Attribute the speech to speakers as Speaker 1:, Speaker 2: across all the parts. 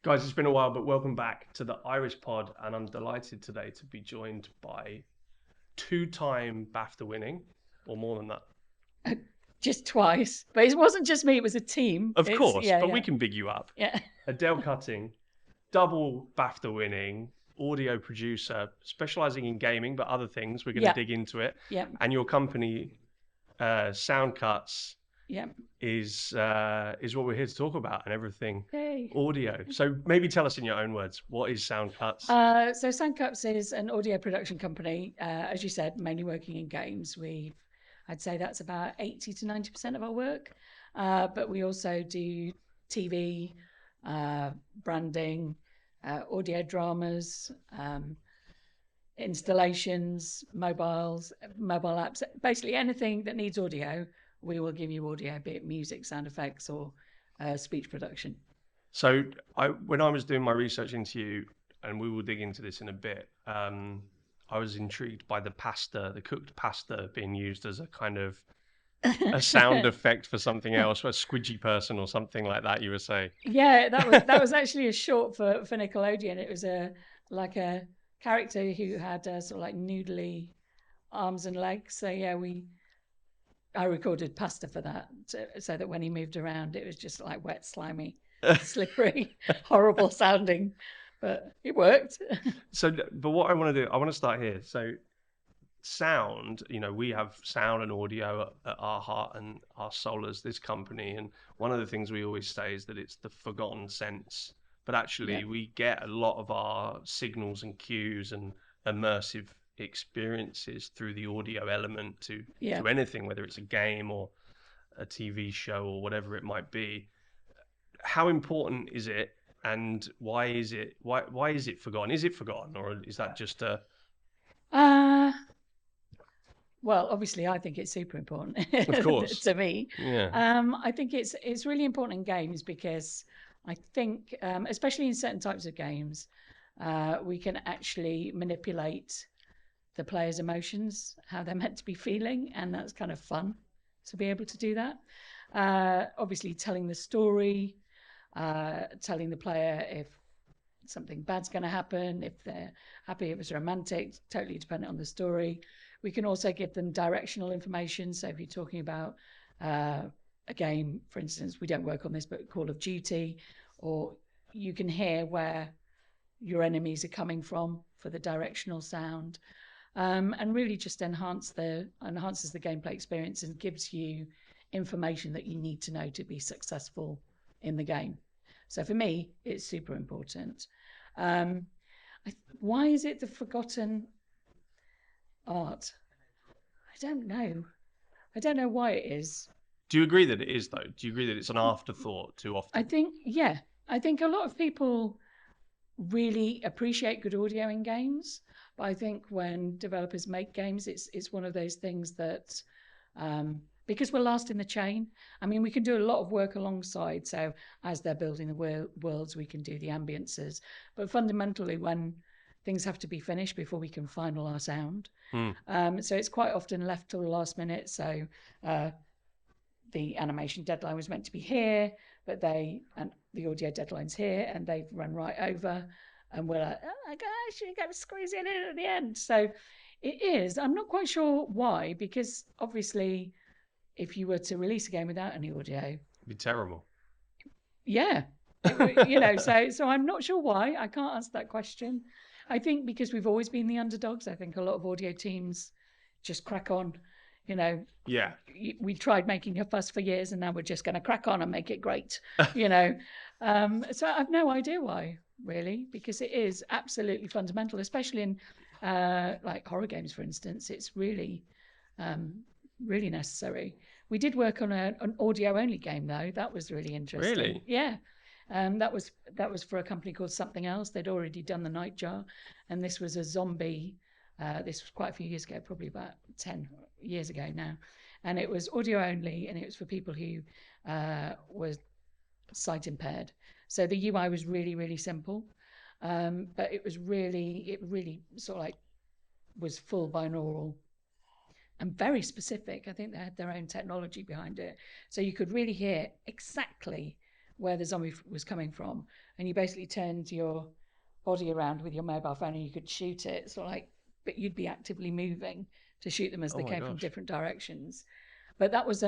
Speaker 1: Guys, it's been a while, but welcome back to the Irish Pod, and I'm delighted today to be joined by two-time BAFTA winning, or more than that.
Speaker 2: Just twice, but it wasn't just me, it was a team.
Speaker 1: Of
Speaker 2: It's
Speaker 1: course,
Speaker 2: yeah,
Speaker 1: but we
Speaker 2: yeah,
Speaker 1: can big you up.
Speaker 2: yeah.
Speaker 1: Adele Cutting, double BAFTA winning, audio producer, specializing in gaming, but other things. We're going to
Speaker 2: Yeah,
Speaker 1: dig into it.
Speaker 2: yeah,
Speaker 1: And your company, Sound Cuts,
Speaker 2: yeah.
Speaker 1: is what we're here to talk about, and everything
Speaker 2: Yay.
Speaker 1: audio. So maybe tell us in your own words, what is Sound Cuts?
Speaker 2: So Sandcups is an audio production company, as you said, mainly working in games. I'd say that's about 80 to 90% of our work. But we also do TV, branding, audio dramas, installations, mobile apps, basically anything that needs audio, we will give you audio, be it music, sound effects, or speech production.
Speaker 1: So when I was doing my research into you, and we will dig into this in a bit, I was intrigued by the pasta, the cooked pasta being used as a kind of a sound effect for something else, a squidgy person or something like that, you were saying.
Speaker 2: Yeah, that was actually a short for Nickelodeon. It was a character who had sort of like noodly arms and legs. So yeah, I recorded pasta for that, so that when he moved around, it was just like wet, slimy, slippery, horrible sounding, but it worked.
Speaker 1: So, but what I want to do, I want to start here. So sound, we have sound and audio at our heart and our soul as this company. And one of the things we always say is that it's the forgotten sense. But
Speaker 2: Yeah,
Speaker 1: actually, we get a lot of our signals and cues and immersive experiences through the audio element
Speaker 2: yeah.
Speaker 1: to anything, whether it's a game or a TV show or whatever it might be. How important is it, and why is it forgotten? Is it forgotten, or is that just a
Speaker 2: Uh, well, obviously, I think it's super important
Speaker 1: of course?
Speaker 2: to me.
Speaker 1: Yeah.
Speaker 2: I think it's really important in games because I think, especially in certain types of games, we can actually manipulate the player's emotions, how they're meant to be feeling, and that's kind of fun to be able to do that. Obviously, telling the story, telling the player if something bad's going to happen, if they're happy, if it's romantic, totally dependent on the story. We can also give them directional information. So if you're talking about a game, for instance, we don't work on this, but Call of Duty, or you can hear where your enemies are coming from for the directional sound, and really just enhances the gameplay experience and gives you information that you need to know to be successful in the game. So for me, it's super important. Um, why is it the forgotten art? I don't know. I don't know why it is.
Speaker 1: Do you agree that it is, though? Do you agree that it's an afterthought too
Speaker 2: I
Speaker 1: often?
Speaker 2: think, yeah, I think a lot of people really appreciate good audio in games, but I think when developers make games, it's one of those things that because we're last in the chain. I mean, we can do a lot of work alongside. So as they're building the worlds, we can do the ambiences. But fundamentally, when things have to be finished before we can final our sound,
Speaker 1: Hmm.
Speaker 2: so it's quite often left till the last minute. So uh, the animation deadline was meant to be here, but the audio deadline's here, and they've run right over, and we're like, oh my gosh, you got to squeeze it in at the end. So it is. I'm not quite sure why, because obviously, if you were to release a game without any audio,
Speaker 1: It'd be terrible.
Speaker 2: yeah, so I'm not sure why. I can't answer that question. I think because we've always been the underdogs. I think a lot of audio teams just crack on. You know,
Speaker 1: Yeah.
Speaker 2: we tried making a fuss for years, and now we're just going to crack on and make it great. You know, so I've no idea why, really, because it is absolutely fundamental, especially in like horror games, for instance. It's really, really necessary. We did work on an audio only game though. That was really interesting.
Speaker 1: Really?
Speaker 2: Yeah. That was for a company called Something Else. They'd already done the Nightjar, and this was a zombie. This was quite a few years ago, probably about 10 years ago now, and it was audio only, and it was for people who were sight impaired. So the UI was really, really simple, but it really sort of like was full binaural and very specific. I think they had their own technology behind it, so you could really hear exactly where the zombie was coming from, and you basically turned your body around with your mobile phone and you could shoot it. So like, but you'd be actively moving to shoot them as
Speaker 1: Oh
Speaker 2: they
Speaker 1: my
Speaker 2: came from
Speaker 1: gosh.
Speaker 2: different directions. But that was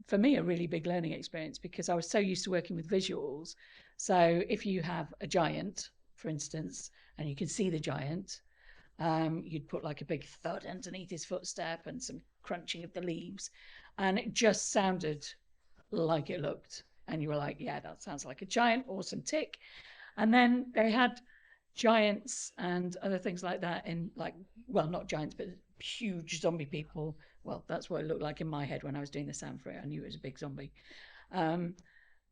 Speaker 2: for me a really big learning experience because I was so used to working with visuals. So if you have a giant, for instance, and you can see the giant, you'd put like a big thud underneath his footstep and some crunching of the leaves, and it just sounded like it looked. And you were like, yeah, that sounds like a giant, awesome tick. And then they had giants and other things like that in like, well, not giants, but huge zombie people. Well, that's what it looked like in my head when I was doing the sound for it. I knew it was a big zombie. Um,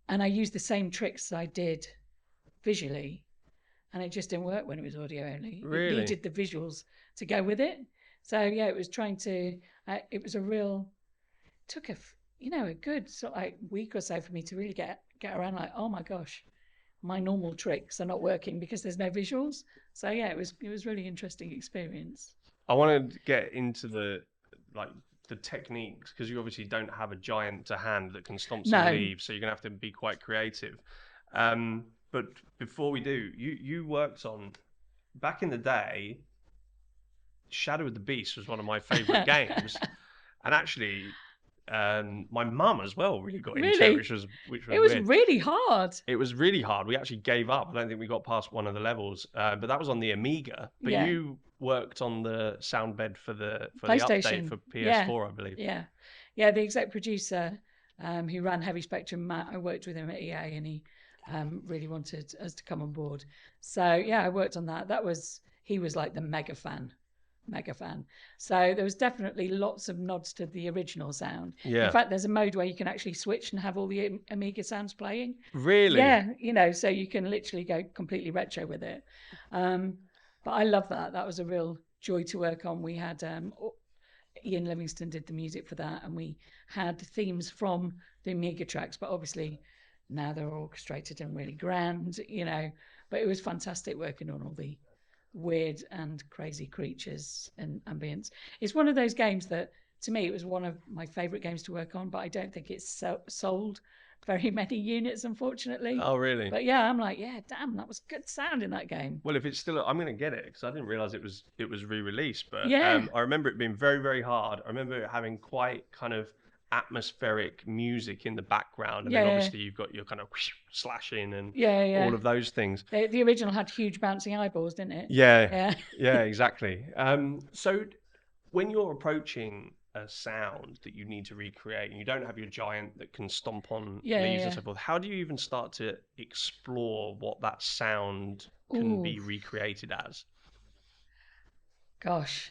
Speaker 2: and I used the same tricks I did visually, and it just didn't work when it was audio only. It
Speaker 1: Really?
Speaker 2: needed the visuals to go with it. So yeah, it was trying to. It was a real. Took a good sort of like week or so for me to really get around. Like, oh my gosh, my normal tricks are not working because there's no visuals. So yeah, it was really interesting experience.
Speaker 1: I want to get into like the techniques because you obviously don't have a giant to hand that can stomp some
Speaker 2: No,
Speaker 1: leaves, so you're gonna have to be quite creative. But before we do, you worked on back in the day. Shadow of the Beast was one of my favorite games, and actually, my mum as well really got into it,
Speaker 2: really,
Speaker 1: which was
Speaker 2: it was
Speaker 1: weird.
Speaker 2: really hard.
Speaker 1: It was really hard. We actually gave up. I don't think we got past one of the levels, but that was on the Amiga. But
Speaker 2: Yeah,
Speaker 1: you worked on the sound bed for the update
Speaker 2: PlayStation.
Speaker 1: for
Speaker 2: Yeah,
Speaker 1: PS4, I believe.
Speaker 2: yeah, yeah. The exec producer who ran Heavy Spectrum, Matt, I worked with him at EA, and he really wanted us to come on board. So yeah, I worked on that. He was like the mega fan. So there was definitely lots of nods to the original sound. In
Speaker 1: Yeah,
Speaker 2: fact, there's a mode where you can actually switch and have all the Amiga sounds playing.
Speaker 1: really.
Speaker 2: Yeah, so you can literally go completely retro with it. Um, but I love that. That was a real joy to work on. We had Ian Livingston did the music for that, and we had themes from the Amiga tracks, but obviously now they're orchestrated and really grand. But it was fantastic working on all the weird and crazy creatures and ambience. It's one of those games that, to me, it was one of my favorite games to work on, but I don't think it's sold very many units, unfortunately.
Speaker 1: Oh, really?
Speaker 2: But yeah, I'm like, yeah, damn, that was good sound in that game.
Speaker 1: Well, if it's still, I'm gonna get it because I didn't realize it was re-released. But
Speaker 2: Yeah,
Speaker 1: I remember it being very very hard. I remember it having quite kind of atmospheric music in the background, and then
Speaker 2: yeah,
Speaker 1: obviously you've got your kind of slashing and
Speaker 2: yeah,
Speaker 1: all
Speaker 2: yeah.
Speaker 1: of those things.
Speaker 2: The original had huge bouncing eyeballs, didn't it?
Speaker 1: Yeah,
Speaker 2: Yeah.
Speaker 1: yeah, exactly. So when you're approaching a sound that you need to recreate and you don't have your giant that can stomp on
Speaker 2: Yeah,
Speaker 1: leaves and
Speaker 2: yeah.
Speaker 1: so forth, how do you even start to explore what that sound can
Speaker 2: Ooh,
Speaker 1: be recreated as?
Speaker 2: gosh.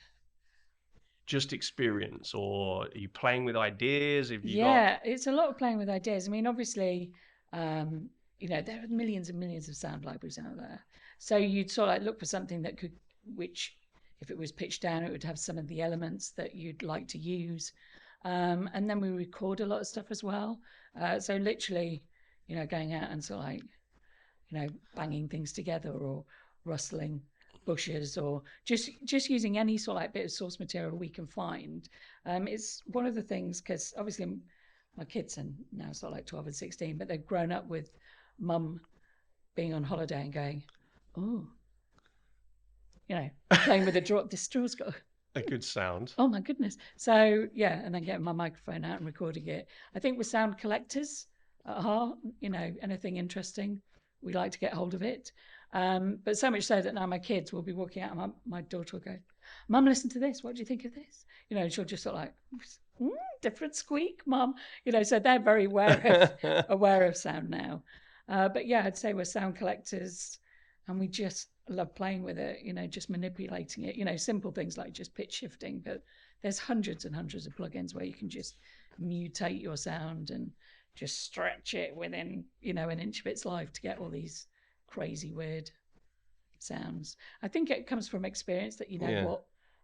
Speaker 1: Just experience, or are you playing with ideas? Have you got
Speaker 2: Yeah, it's a lot of playing with ideas. I mean, obviously, um, there are millions and millions of sound libraries out there. So you'd sort of like look for something which, if it was pitched down, it would have some of the elements that you'd like to use. And then we record a lot of stuff as well. So literally, going out and sort of like, banging things together or rustling bushes or just using any sort of like bit of source material we can find. It's one of the things because obviously my kids are now sort of like 12 and 16, but they've grown up with mum being on holiday and going, oh, playing with a draw. This straw's got
Speaker 1: a good sound?
Speaker 2: oh my goodness. So yeah, and then getting my microphone out and recording it. I think we're sound collectors at heart. Anything interesting, we like to get hold of it. But so much so that now my kids will be walking out and my daughter will go, Mum, listen to this. What do you think of this? And she'll just sort of like, different squeak, Mum. So they're very aware of sound now. But yeah, I'd say we're sound collectors and we just love playing with it, just manipulating it, simple things like just pitch shifting. But there's hundreds and hundreds of plugins where you can just mutate your sound and just stretch it within, an inch of its life to get all these crazy weird sounds. I think it comes from experience that
Speaker 1: Yeah.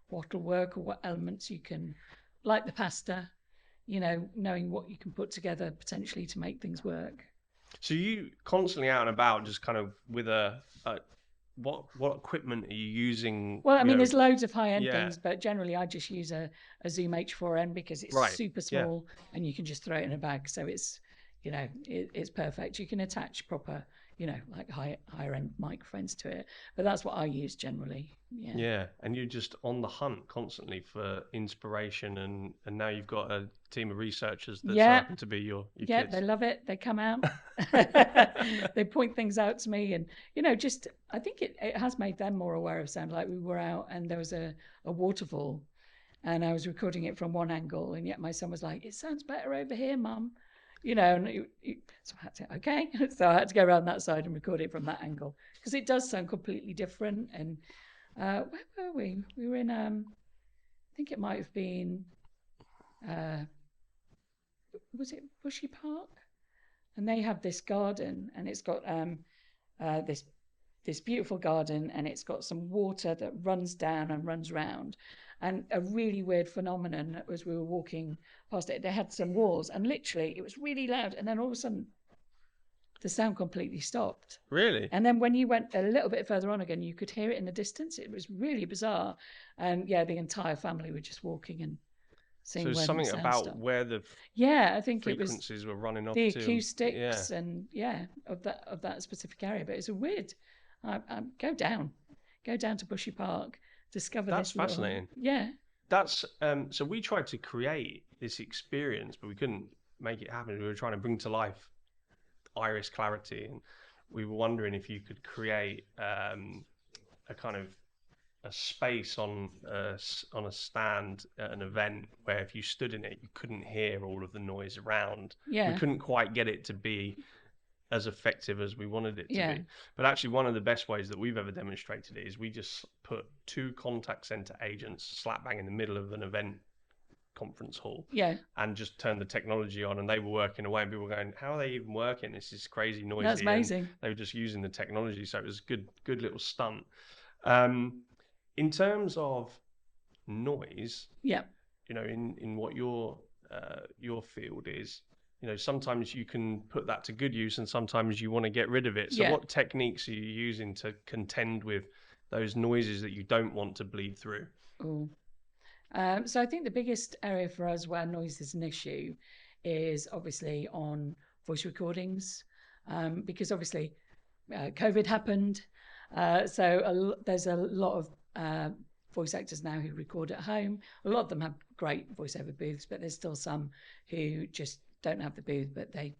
Speaker 2: what'll work or what elements you can, like the pasta, knowing what you can put together potentially to make things work.
Speaker 1: So you constantly out and about, just kind of with what equipment are you using?
Speaker 2: Well, I mean, there's loads of high-end
Speaker 1: Yeah.
Speaker 2: things, but generally I just use a Zoom H4n because it's
Speaker 1: Right.
Speaker 2: super
Speaker 1: Yeah.
Speaker 2: small and you can just throw it in a bag. So it's, it's perfect. You can attach proper, like higher end microphones to it, but that's what I use generally.
Speaker 1: Yeah, and you're just on the hunt constantly for inspiration, and now you've got a team of researchers that so
Speaker 2: Yeah,
Speaker 1: happen to be your
Speaker 2: yeah, they
Speaker 1: kids.
Speaker 2: love it. They come out, they point things out to me, and just I think it has made them more aware of sound. Like we were out and there was a waterfall, and I was recording it from one angle, and yet my son was like, "It sounds better over here, Mum," and so I had to okay, so I had to go around that side and record it from that angle because it does sound completely different. And where were we? We were in I think it might have been was it Bushy Park? And they have this garden, and it's got this beautiful garden, and it's got some water that runs down and runs round. And a really weird phenomenon as we were walking past it, they had some walls, and literally it was really loud, and then all of a sudden the sound completely stopped.
Speaker 1: Really?
Speaker 2: And then when you went a little bit further on again, you could hear it in the distance. It was really bizarre. And yeah, the entire family were just walking and
Speaker 1: So
Speaker 2: seeing
Speaker 1: there's
Speaker 2: where the
Speaker 1: something
Speaker 2: sound
Speaker 1: about
Speaker 2: stopped.
Speaker 1: where the
Speaker 2: Yeah, I think it was
Speaker 1: frequencies were running off
Speaker 2: the
Speaker 1: to. Yeah,
Speaker 2: acoustics and of that specific area. But it's a weird. Go down to Bushy Park, discover
Speaker 1: that's
Speaker 2: this little.
Speaker 1: fascinating.
Speaker 2: Yeah,
Speaker 1: That's so we tried to create this experience, but we couldn't make it happen. We were trying to bring to life iris clarity, and we were wondering if you could create a kind of a space on a stand at an event where if you stood in it, you couldn't hear all of the noise around. We
Speaker 2: yeah,
Speaker 1: couldn't quite get it to be as effective as we wanted it to
Speaker 2: yeah,
Speaker 1: be. But actually, one of the best ways that we've ever demonstrated it is we just put two contact center agents slap bang in the middle of an event conference hall
Speaker 2: yeah.
Speaker 1: and just turned the technology on, and they were working away, and people were going, how are they even working? This is crazy
Speaker 2: That's
Speaker 1: noisy. And
Speaker 2: amazing.
Speaker 1: they were just using the technology. So it was a good little stunt. Um, in terms of noise,
Speaker 2: Yeah,
Speaker 1: in what your field is, sometimes you can put that to good use, and sometimes you want to get rid of it. So,
Speaker 2: yeah.
Speaker 1: what techniques are you using to contend with those noises that you don't want to bleed through?
Speaker 2: Ooh. So I think the biggest area for us where noise is an issue is obviously on voice recordings, because obviously COVID happened. There's a lot of voice actors now who record at home. A lot of them have great voiceover booths, but there's still some who just don't have the booth, but they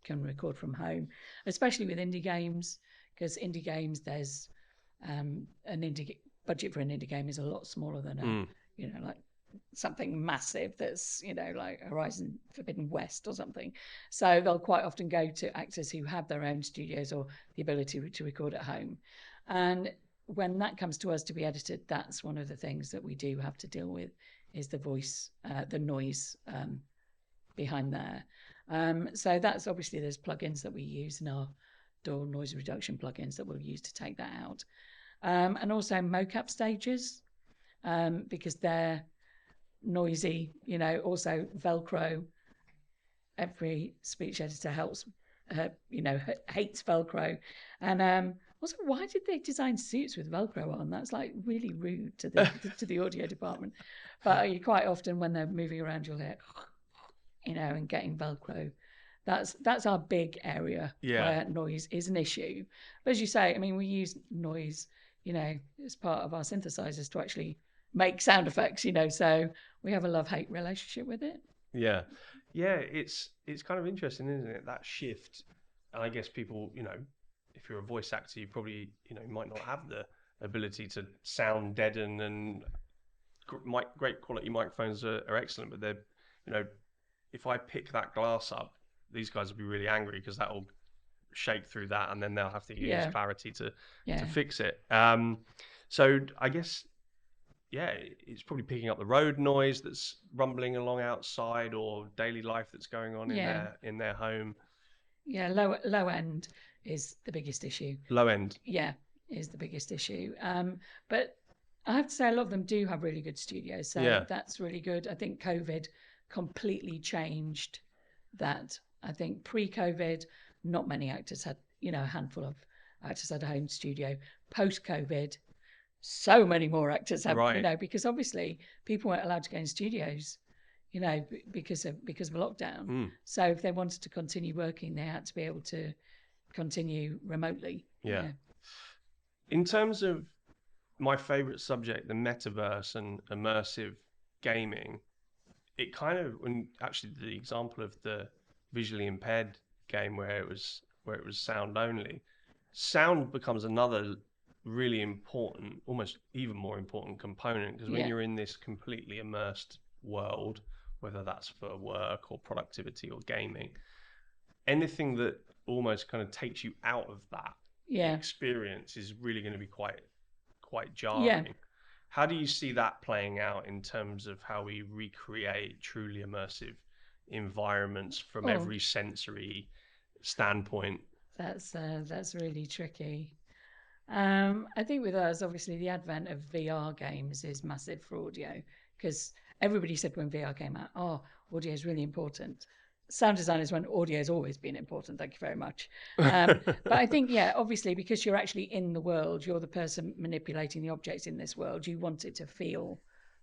Speaker 2: can record from home, especially with indie games, because indie games, there's an indie budget for an indie game is a lot smaller than like something massive that's like Horizon Forbidden West or something. So they'll quite often go to actors who have their own studios or the ability to record at home. And when that comes to us to be edited, that's one of the things that we do have to deal with is the voice, the noise behind there. So that's obviously there's plugins that we use in our DAW noise reduction plugins that we'll use to take that out. And also mocap stages, because they're noisy, also Velcro. Every speech editor hates Velcro. And also, why did they design suits with Velcro on? That's like really rude to the audio department. But you quite often when they're moving around, you'll hear, and getting Velcro. That's our big area where noise is an issue. But as you say, I mean, we use noise, as part of our synthesizers to actually make sound effects, so we have a love-hate relationship with it.
Speaker 1: Yeah, it's kind of interesting, isn't it? That shift, and I guess people, if you're a voice actor, you probably, might not have the ability to sound deaden, and great quality microphones are excellent, but they're, if I pick that glass up, these guys will be really angry because that'll shake through that, and then they'll have to use clarity to fix it. So I guess it's probably picking up the road noise that's rumbling along outside or daily life that's going on in their home.
Speaker 2: Yeah, low end is the biggest issue.
Speaker 1: Low end.
Speaker 2: Yeah, is the biggest issue. But I have to say a lot of them do have really good studios, so that's really good. I think COVID completely changed that. I think pre-COVID, not many actors had, a handful of actors had a home studio. Post-COVID, so many more actors have, because obviously people weren't allowed to go in studios, because of lockdown.
Speaker 1: Mm.
Speaker 2: So if they wanted to continue working, they had to be able to continue remotely.
Speaker 1: Yeah. In terms of my favorite subject, the metaverse and immersive gaming, it kind of, when actually the example of the visually impaired game where it was sound only, sound becomes another really important, almost even more important component, because when
Speaker 2: Yeah.
Speaker 1: you're in this completely immersed world, whether that's for work or productivity or gaming, anything that almost kind of takes you out of that
Speaker 2: Yeah.
Speaker 1: experience is really going to be quite
Speaker 2: Yeah.
Speaker 1: jarring. How do you see that playing out in terms of how we recreate truly immersive environments from
Speaker 2: Oh,
Speaker 1: every sensory standpoint?
Speaker 2: that's really tricky. I think with us, obviously, the advent of VR games is massive for audio because everybody said when VR came out, oh, audio is really important. Sound designers went, audio has always been important. Thank you very much. But I think, yeah, obviously, because you're actually in the world, you're the person manipulating the objects in this world. You want it to feel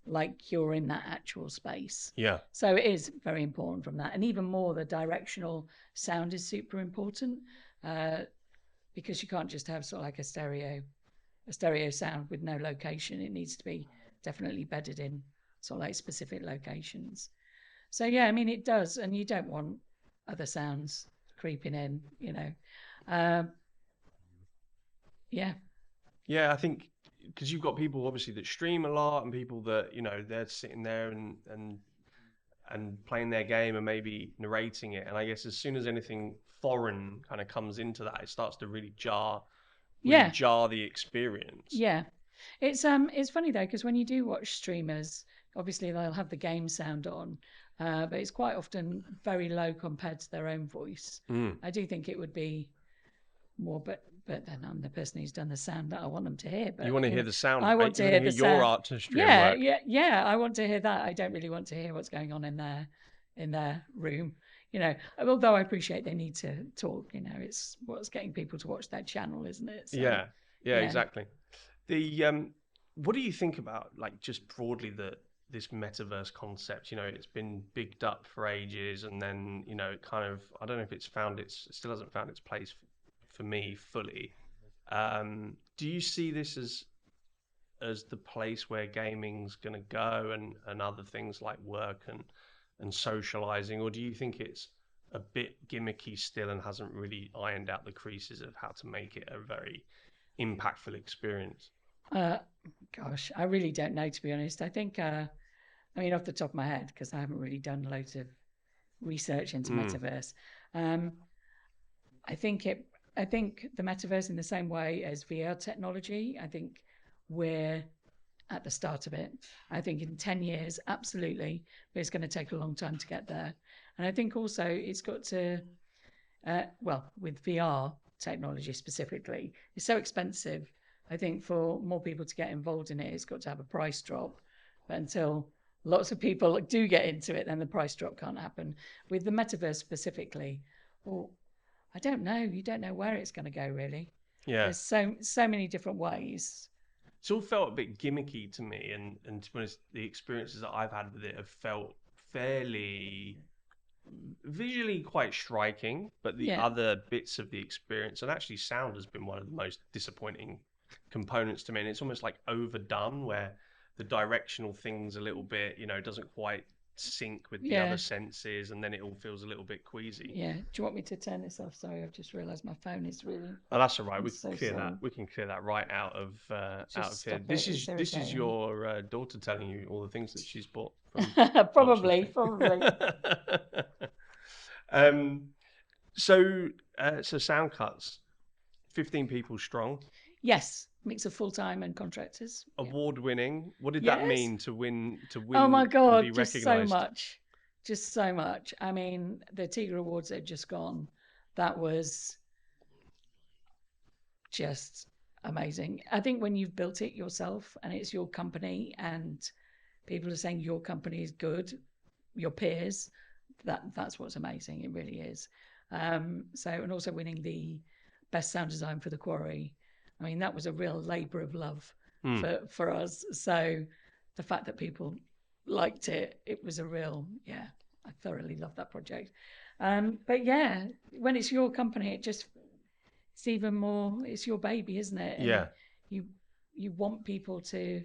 Speaker 2: like you're in that actual space.
Speaker 1: Yeah.
Speaker 2: So it is very important from that. And even more, the directional sound is super important. Because you can't just have sort of like a stereo sound with no location. It needs to be definitely bedded in sort of like specific locations. So yeah, I mean it does, and you don't want other sounds creeping in, Yeah.
Speaker 1: Yeah, I think because you've got people obviously that stream a lot and people that, they're sitting there and playing their game and maybe narrating it. And I guess as soon as anything foreign kind of comes into that, it starts to really
Speaker 2: Yeah.
Speaker 1: jar the experience.
Speaker 2: Yeah. It's funny though, because when you do watch streamers, obviously they'll have the game sound on, but it's quite often very low compared to their own voice.
Speaker 1: Mm.
Speaker 2: I do think it would be more, but then I'm the person who's done the sound that I want them to hear.
Speaker 1: You
Speaker 2: But
Speaker 1: want to hear the sound,
Speaker 2: I
Speaker 1: right?
Speaker 2: want
Speaker 1: You
Speaker 2: to
Speaker 1: want to
Speaker 2: hear
Speaker 1: hear
Speaker 2: the
Speaker 1: your
Speaker 2: sound.
Speaker 1: artistry at
Speaker 2: Yeah,
Speaker 1: work.
Speaker 2: yeah. I want to hear that. I don't really want to hear what's going on in their room. Although I appreciate they need to talk. It's what's getting people to watch their channel, isn't it? So
Speaker 1: Yeah,
Speaker 2: yeah,
Speaker 1: exactly. The what do you think about like just broadly this metaverse concept? It's been bigged up for ages, and then it kind of, I don't know if it still hasn't found its place for me fully. Do you see this as the place where gaming's going to go, and other things like work and socializing, or do you think it's a bit gimmicky still and hasn't really ironed out the creases of how to make it a very impactful experience?
Speaker 2: uh, gosh, I really don't know, to be honest. I think, I mean, off the top of my head, because I haven't really done loads of research into
Speaker 1: Mm.
Speaker 2: metaverse. Um, I think it. I think the metaverse, in the same way as VR technology, I think we're at the start of it. I think in 10 years, absolutely, but it's going to take a long time to get there. And I think also it's got to, well, with VR technology specifically, it's so expensive. I think for more people to get involved in it, it's got to have a price drop. But until lots of people do get into it, then the price drop can't happen. With the metaverse specifically, well, I don't know. You don't know where it's going to go, really.
Speaker 1: Yeah.
Speaker 2: There's so many different ways.
Speaker 1: It's all felt a bit gimmicky to me, and to be honest, the experiences that I've had with it have felt fairly visually quite striking, but the
Speaker 2: Yeah,
Speaker 1: other bits of the experience, and actually sound has been one of the most disappointing components to me. And it's almost like overdone, where the directional thing's a little bit, doesn't quite sync with the other
Speaker 2: yeah,
Speaker 1: senses, and then it all feels a little bit queasy.
Speaker 2: yeah. Do you want me to turn this off? Sorry, I've just realised my phone is ringing.
Speaker 1: Oh, that's all right.
Speaker 2: I'm
Speaker 1: We can
Speaker 2: so
Speaker 1: clear that.
Speaker 2: sorry.
Speaker 1: We can clear that right out
Speaker 2: Just
Speaker 1: of here.
Speaker 2: stop it. It's
Speaker 1: This is
Speaker 2: irritating.
Speaker 1: your daughter telling you all the things that she's bought from auction
Speaker 2: Probably,
Speaker 1: street.
Speaker 2: probably.
Speaker 1: um, so sound cuts, 15 people strong,
Speaker 2: Yes, mix of full time and contractors. Yeah.
Speaker 1: award winning. What did that
Speaker 2: Yes.
Speaker 1: mean to
Speaker 2: Oh my
Speaker 1: win and be
Speaker 2: God, just so
Speaker 1: recognised?
Speaker 2: much. Just so much. I mean, the Tigra Awards that have just gone, that was just amazing. I think when you've built it yourself and it's your company and people are saying your company is good, your peers, that's what's amazing. It really is. And also winning the best sound design for the Quarry. I mean, that was a real labour of love
Speaker 1: Hmm.
Speaker 2: for us. So the fact that people liked it. It was a real, yeah, I thoroughly loved that project. But yeah, when it's your company, it's even more, it's your baby, isn't it? And
Speaker 1: Yeah.
Speaker 2: you you want people to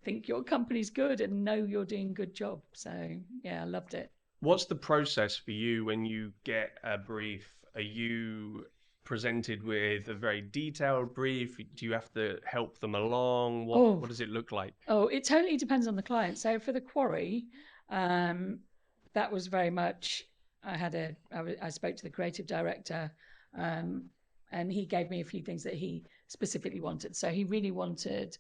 Speaker 2: think your company's good and know you're doing a good job. So yeah, I loved it.
Speaker 1: What's the process for you when you get a brief? Are you presented with a very detailed brief? Do you have to help them along?
Speaker 2: Oh,
Speaker 1: What does it look like?
Speaker 2: oh, it totally depends on the client. So for the quarry, um, that was very much. I spoke to the creative director, um, and he gave me a few things that he specifically wanted. So he really wanted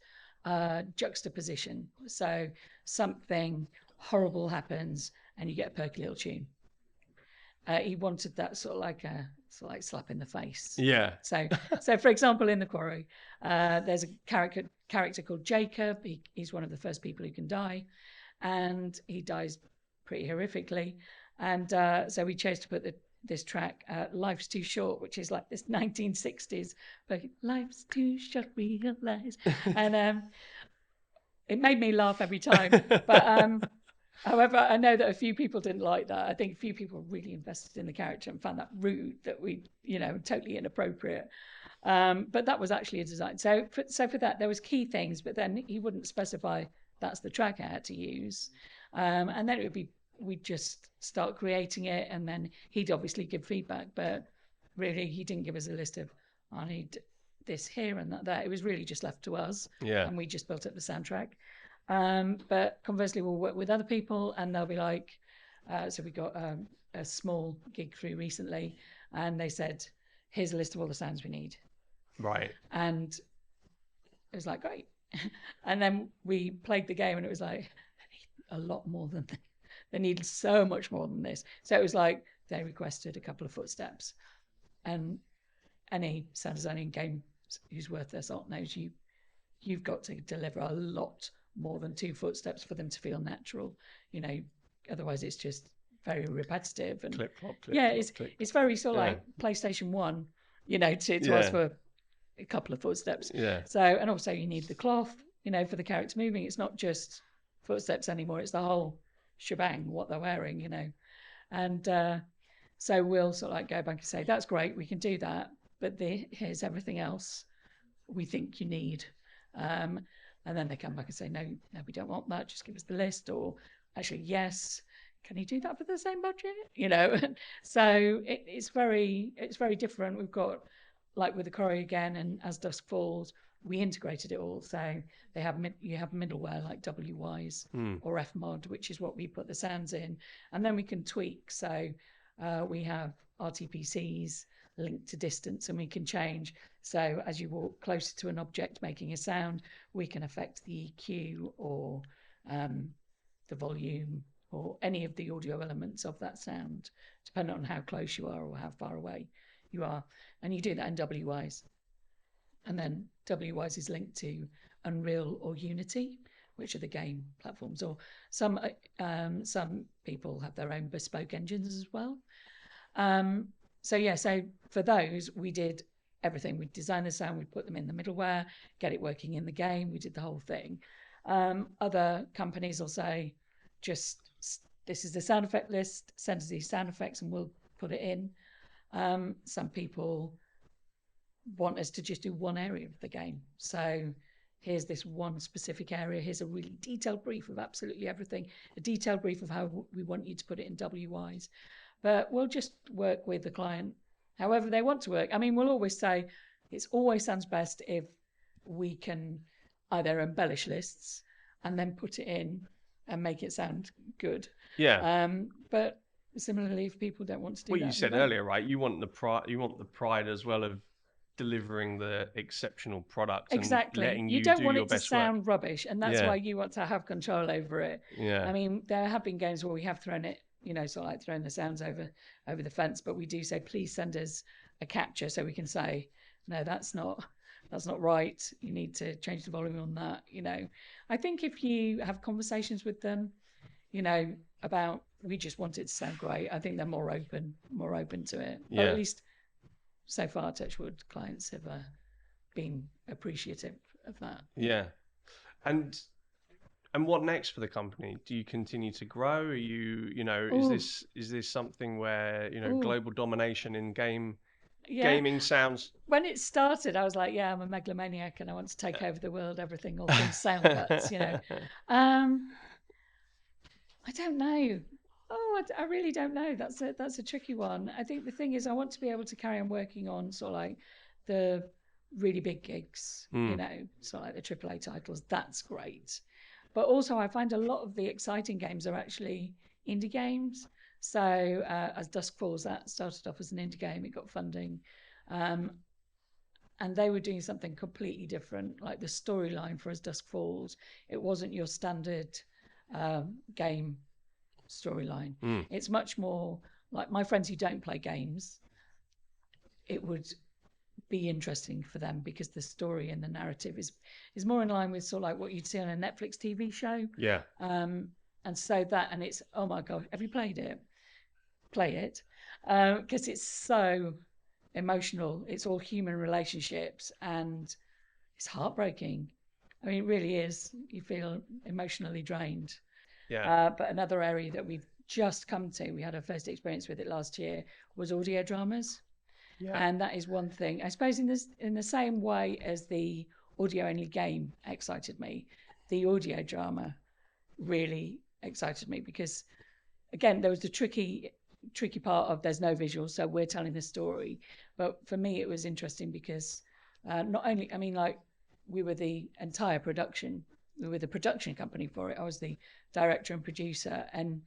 Speaker 2: juxtaposition. So something horrible happens, and you get a perky little tune. He wanted that sort of like slap in the face.
Speaker 1: Yeah.
Speaker 2: So for example, in the quarry, there's a character called Jacob. He's one of the first people who can die, and he dies pretty horrifically. And so we chose to put this track, "Life's Too Short," which is like this 1960s, but life's too short, realize, and it made me laugh every time. But however, I know that a few people didn't like that. I think a few people really invested in the character and found that rude, that totally inappropriate. But that was actually a design. So for that, there was key things, but then he wouldn't specify that's the track I had to use. And then we'd just start creating it, and then he'd obviously give feedback, but really he didn't give us a list of, I need this here and that there. It was really just left to us,
Speaker 1: Yeah.
Speaker 2: and we just built up the soundtrack. But conversely, we'll work with other people, and they'll be like, so we got a small gig through recently, and they said, here's a list of all the sounds we need.
Speaker 1: Right.
Speaker 2: And it was like, great. And then we played the game, and it was like, a lot more than they needed, so much more than this. So it was like they requested a couple of footsteps, and any sound designing game who's worth their salt knows you've got to deliver a lot more than 2 footsteps for them to feel natural. Otherwise it's just very repetitive, and
Speaker 1: Clip clop, clip
Speaker 2: yeah,
Speaker 1: clop, clip.
Speaker 2: it's very sort of like PlayStation 1, to ask for a couple of footsteps.
Speaker 1: Yeah.
Speaker 2: So, and also you need the cloth, for the character moving. It's not just footsteps anymore, it's the whole shebang, what they're wearing. And so we'll sort of like go back and say, that's great, we can do that, but here's everything else we think you need. And then they come back and say, no, we don't want that, just give us the list. Or actually, yes, can you do that for the same budget? So it's very different. We've got, like with the Corey again, and As Dusk Falls, we integrated it all. So you have middleware like WWise or Fmod, which is what we put the sounds in, and then we can tweak. So we have RTPCs linked to distance, and we can change. So as you walk closer to an object making a sound, we can affect the EQ or the volume or any of the audio elements of that sound, depending on how close you are or how far away you are. And you do that in WWise. And then WWise is linked to Unreal or Unity, which are the game platforms. Or some people have their own bespoke engines as well. So for those, we did everything. We designed the sound, we put them in the middleware, get it working in the game. We did the whole thing. Other companies will say, just this is the sound effect list, send us these sound effects and we'll put it in. Some people want us to just do one area of the game. So here's this one specific area. Here's a really detailed brief of absolutely everything, a detailed brief of how we want you to put it in WWise. But we'll just work with the client however they want to work. I mean, we'll always say it always sounds best if we can either embellish lists and then put it in and make it sound good.
Speaker 1: Yeah.
Speaker 2: But similarly, if people don't want to do
Speaker 1: What
Speaker 2: that,
Speaker 1: you said earlier, right? You want the pride as well of delivering the exceptional product
Speaker 2: exactly.
Speaker 1: and letting
Speaker 2: you
Speaker 1: you
Speaker 2: don't
Speaker 1: do
Speaker 2: want
Speaker 1: your
Speaker 2: it to
Speaker 1: best
Speaker 2: sound
Speaker 1: work.
Speaker 2: rubbish, and that's why you want to have control over it.
Speaker 1: Yeah.
Speaker 2: I mean, there have been games where we have thrown it, sort of like throwing the sounds over the fence, but we do say, please send us a capture so we can say, no, that's not right, you need to change the volume on that. I think if you have conversations with them, about, we just want it to sound great, I think they're more open to it.
Speaker 1: Yeah.
Speaker 2: Or at least so far, Touchwood clients have been appreciative of that.
Speaker 1: Yeah. And And what next for the company? Do you continue to grow? Are you, is
Speaker 2: Oh,
Speaker 1: this something where,
Speaker 2: oh,
Speaker 1: global domination in
Speaker 2: yeah.
Speaker 1: gaming sounds?
Speaker 2: When it started, I was like, yeah, I'm a megalomaniac and I want to take over the world, everything, all things sailboats. Um, I don't know. Oh, I really don't know. That's a tricky one. I think the thing is, I want to be able to carry on working on sort of like the really big gigs,
Speaker 1: Mm,
Speaker 2: sort of like the AAA titles. That's great. But also, I find a lot of the exciting games are actually indie games. So, as Dusk Falls, that started off as an indie game. It got funding. Um, and they were doing something completely different. Like the storyline for As Dusk Falls, it wasn't your standard game storyline.
Speaker 1: mm,
Speaker 2: It's much more like my friends who don't play games. It would be interesting for them because the story and the narrative is more in line with sort of like what you'd see on a Netflix TV show.
Speaker 1: yeah,
Speaker 2: And so that, and it's, oh my god, have you played it? Play it, because it's so emotional. It's all human relationships and it's heartbreaking. I mean, it really is. You feel emotionally drained.
Speaker 1: yeah,
Speaker 2: But another area that we've just come to, we had our first experience with it last year, was audio dramas.
Speaker 1: yeah,
Speaker 2: And that is one thing, I suppose, in the same way as the audio only game excited me, the audio drama really excited me because, again, there was the tricky part of there's no visuals, so we're telling the story. But for me, it was interesting because not only, I mean, like, we were the entire production, we were the production company for it. I was the director and producer, and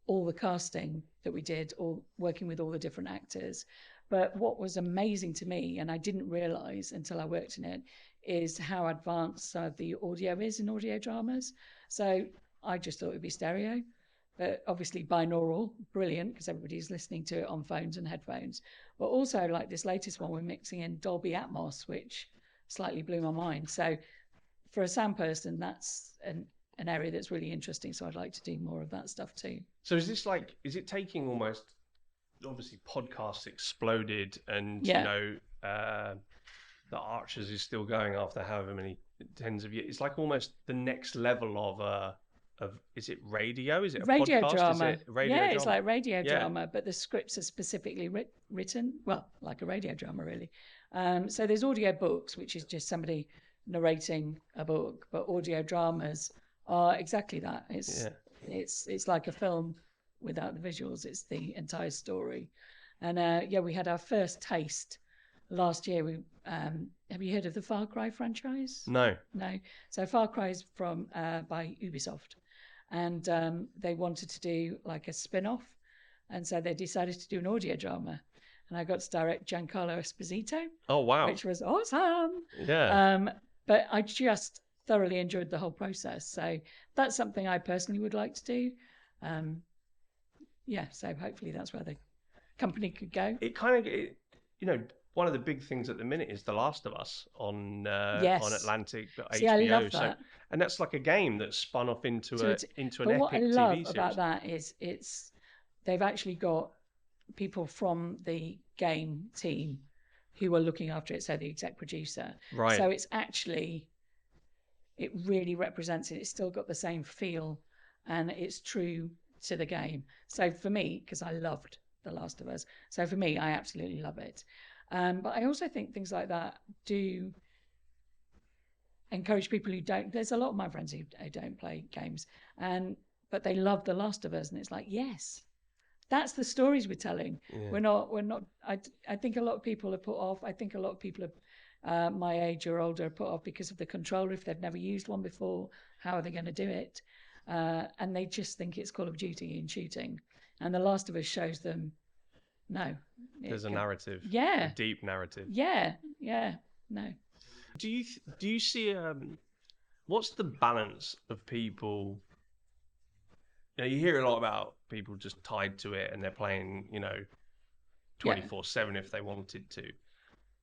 Speaker 2: all the casting that we did, all working with all the different actors. But what was amazing to me, and I didn't realize until I worked in it, is how advanced some of the audio is in audio dramas. So I just thought it would be stereo, but obviously binaural, brilliant, because everybody's listening to it on phones and headphones. But also, like this latest one, we're mixing in Dolby Atmos, which slightly blew my mind. So for a sound person, that's an area that's really interesting. So I'd like to do more of that stuff too.
Speaker 1: So is it taking almost, obviously podcasts exploded, and
Speaker 2: Yeah.
Speaker 1: the Archers is still going after however many tens of years. It's like almost the next level of is it radio? Is it a
Speaker 2: Radio
Speaker 1: podcast? Is
Speaker 2: drama.
Speaker 1: it a radio
Speaker 2: Yeah, it's
Speaker 1: drama?
Speaker 2: like radio
Speaker 1: Yeah,
Speaker 2: drama, but the scripts are specifically written, well, like a radio drama, really. So there's audio books, which is just somebody narrating a book, but audio dramas are exactly that.
Speaker 1: yeah.
Speaker 2: It's like a film without the visuals. It's the entire story. And yeah, we had our first taste last year. We have you heard of the Far Cry franchise?
Speaker 1: No.
Speaker 2: No. So Far Cry is from by Ubisoft, and they wanted to do like a spin-off, and so they decided to do an audio drama, and I got to direct Giancarlo Esposito,
Speaker 1: Oh wow.
Speaker 2: which was awesome.
Speaker 1: Yeah.
Speaker 2: um, but I just thoroughly enjoyed the whole process, so that's something I personally would like to do. um, yeah, so hopefully that's where the company could go.
Speaker 1: It kind of one of the big things at the minute is The Last of Us on
Speaker 2: Yes,
Speaker 1: Atlantic
Speaker 2: see, I
Speaker 1: HBO.
Speaker 2: love
Speaker 1: So,
Speaker 2: that.
Speaker 1: and that's like a game that's spun off into
Speaker 2: So
Speaker 1: a
Speaker 2: it's,
Speaker 1: into an
Speaker 2: but what I
Speaker 1: epic
Speaker 2: love
Speaker 1: TV
Speaker 2: about
Speaker 1: series.
Speaker 2: that is they've actually got people from the game team who are looking after it, so the exec producer.
Speaker 1: Right.
Speaker 2: So it's actually, it really represents it. It's still got the same feel and it's true to the game. So for me, because I loved The Last of Us, so for me, I absolutely love it. But I also think things like that do encourage people who don't. There's a lot of my friends who don't play games, and but they love The Last of Us, and it's like, yes, that's the stories we're telling.
Speaker 1: Yeah.
Speaker 2: We're not. I think a lot of people are put off. I think a lot of people are my age or older are put off because of the controller. If they've never used one before, how are they going to do it? And they just think it's Call of Duty and shooting. And The Last of Us shows them, no.
Speaker 1: There's a narrative. A
Speaker 2: Yeah.
Speaker 1: deep narrative.
Speaker 2: Yeah. Yeah. No.
Speaker 1: Do you see what's the balance of people? You hear a lot about people just tied to it and they're playing,
Speaker 2: Yeah.
Speaker 1: 24/7 if they wanted to.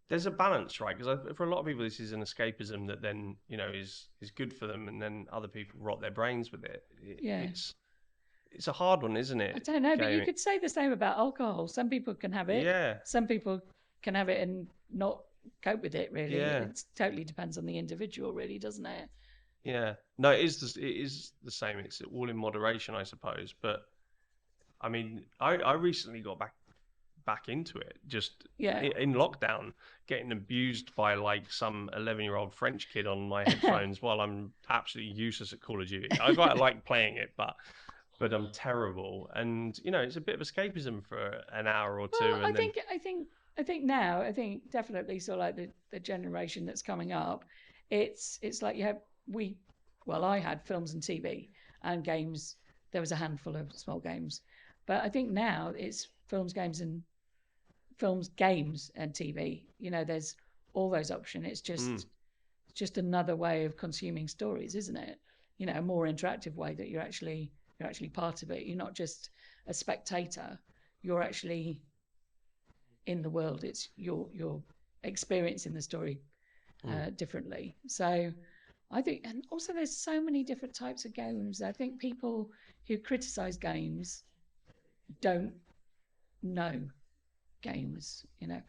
Speaker 1: There's a balance, right? Because for a lot of people, this is an escapism that then, is good for them, and then other people rot their brains with it.
Speaker 2: Yeah.
Speaker 1: It's a hard one, isn't
Speaker 2: I
Speaker 1: it?
Speaker 2: don't know, but you
Speaker 1: Gaming.
Speaker 2: could say the same about alcohol. Some people can have it.
Speaker 1: Yeah,
Speaker 2: Some people can have it and not cope with it, really.
Speaker 1: yeah.
Speaker 2: It totally depends on the individual, really, doesn't it?
Speaker 1: Yeah. No, it is the same. It's all in moderation, I suppose. But I mean, I recently got back into it just
Speaker 2: Yeah.
Speaker 1: in lockdown, getting abused by like some 11-year-old French kid on my headphones while I'm absolutely useless at Call of Duty. I quite like playing it, but I'm terrible. And you know, it's a bit of escapism for an hour or
Speaker 2: Well,
Speaker 1: two, and then
Speaker 2: I think now, I think definitely sort of like the generation that's coming up, it's like you have we, well, I had films and TV and games. There was a handful of small games, but I think now it's films, games, and TV. You know, there's all those options.
Speaker 1: mm,
Speaker 2: It's just another way of consuming stories, isn't it? You know, a more interactive way that you're actually part of it. You're not just a spectator. You're actually in the world. It's you're experiencing the story
Speaker 1: mm,
Speaker 2: differently. So I think, and also there's so many different types of games. I think people who criticize games don't know games. You know,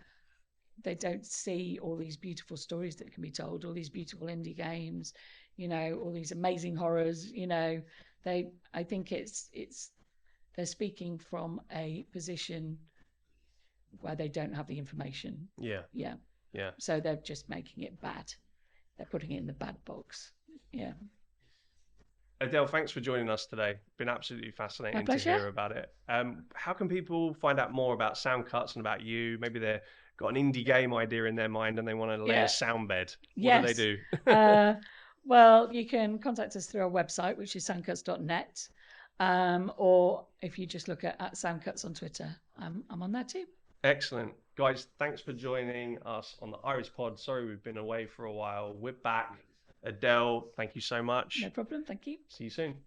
Speaker 2: they don't see all these beautiful stories that can be told, all these beautiful indie games, you know, all these amazing horrors. You know, I think it's they're speaking from a position where they don't have the information.
Speaker 1: yeah,
Speaker 2: Yeah.
Speaker 1: yeah.
Speaker 2: So they're just making it bad. They're putting it in the bad box. Yeah.
Speaker 1: Adele, thanks for joining us today. Been absolutely
Speaker 2: My
Speaker 1: fascinating to
Speaker 2: pleasure.
Speaker 1: hear about it. How can people find out more about sound cuts and about you? Maybe they've got an indie game idea in their mind and they want to lay a
Speaker 2: Yeah.
Speaker 1: sound bed. What do they
Speaker 2: Yes.
Speaker 1: do?
Speaker 2: Uh, well, you can contact us through our website, which is soundcuts.net. Or if you just look at Soundcuts on Twitter, I'm on there too.
Speaker 1: Excellent. Guys, thanks for joining us on the Iris Pod. Sorry we've been away for a while. We're back. Adele, thank you so
Speaker 2: No
Speaker 1: much.
Speaker 2: problem. Thank you.
Speaker 1: See you soon.